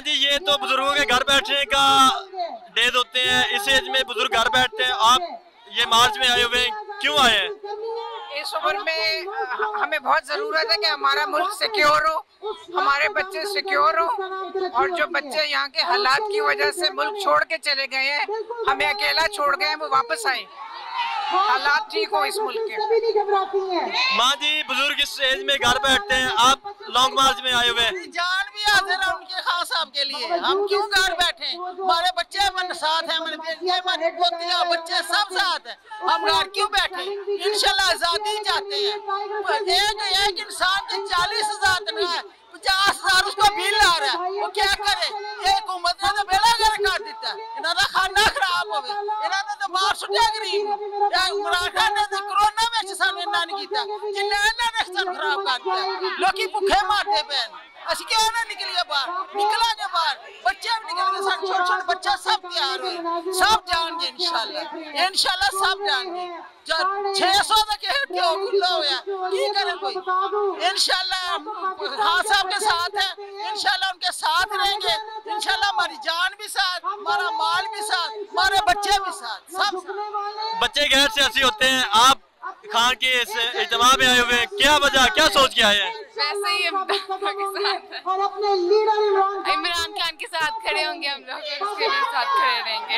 जी, ये तो बुजुर्गों के घर बैठने का डेज होते हैं, इस एज में बुजुर्ग घर बैठते हैं। आप ये मार्च में आए हुए हैं, क्यों आए हैं? इस उम्र में हमें बहुत ज़रूरत है कि हमारा मुल्क सिक्योर हो, हमारे बच्चे सिक्योर हो, और जो बच्चे यहाँ के हालात की वजह से मुल्क छोड़ के चले गए हैं, हमें अकेला छोड़ गए हैं, वो वापस आए, हालात ठीक हो इस मुल्क के। माँ जी, बुजुर्ग इस एज में घर बैठते हैं, आप लॉन्ग मार्च में आए हुए हैं। जान भी हाजिर है उनके खास साहब के लिए, हम क्यों घर बैठे? हमारे बच्चे मन साथ हैं, हमारे बेटियां, हमारी पोतियां, बच्चे सब साथ हैं, हम घर क्यों बैठे? इंशाल्लाह आजादी चाहते हैं। एक इंसान की 40,000 तनख्वाह है, 50,000 उसको बिल आ रहा है, वो क्या करे? ये हुकूमत ने तो बेड़ा गर्क कर दिता, इन्होंने खाना खराब हो गया, इन्होंने तो मार सुटिया गरीब इमरान खान ने कोरोना में सानू इन्ना नहीं किया, जिन्हें इन्होंने सानू खराब कर दिया। लोग भुखे मारते पे, असं क्यों ना निकलिए बाहर? निकलेंगे बाहर, बच्चे भी निकलेंगे, सारे छोटे छोटे बच्चे सब तैयार हुए, सब जाएंगे इंशाल्लाह, इंशाल्लाह सब जाएंगे। 600 तक खुला हुआ की करे कोई? इंशाल्लाह खान साहब के साथ है, इंशाल्लाह उनके साथ रहेंगे, इंशाल्लाह हमारी जान भी साथ, हमारा माल भी साथ, हमारे बच्चे भी साथ, सब। बच्चे गैर सियासी होते हैं, आप खान के इस इज्तिमा में आए हुए हैं, क्या वजह, क्या सोच के आए हैं? वैसे ही इमरान खान के साथ खड़े होंगे हम लोग, उसके साथ खड़े रहेंगे।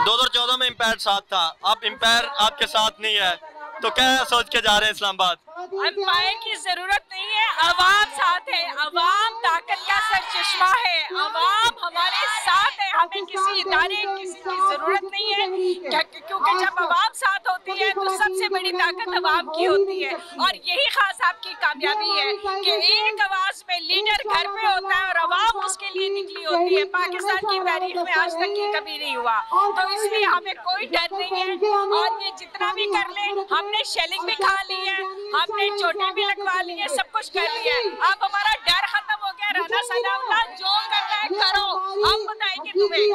2014 में एम्पायर साथ था, अब एम्पायर आपके साथ नहीं है, तो क्या सोच के जा रहे हैं इस्लामाबाद? एम्पायर की जरूरत नहीं है, अवाम साथ है, अवाम ताकत का सरचश्मा है, अवाम हमारे साथ है, हमें किसी इदारे किसी की जरूरत नहीं है, क्योंकि जब अवाम साथ होती है तो सबसे बड़ी ताकत अवाम की होती है। और यही खास आपकी कामयाबी है कि एक आवाज में लीडर घर पे होता है और अवाम उसके लिए निकली होती है। पाकिस्तान की तारीख में आज तक ये कभी नहीं हुआ, तो इसलिए हमें कोई डर नहीं है। और ये जितना भी कर ले, हमने शेलिंग भी खा ली है, हमने चोटें भी लगवा ली है, सब कुछ कर लिया है, अब हमारा डर खत्म हो गया। राना सनाउल्लाह जो करना है करो, हम बताएंगे तुम्हें।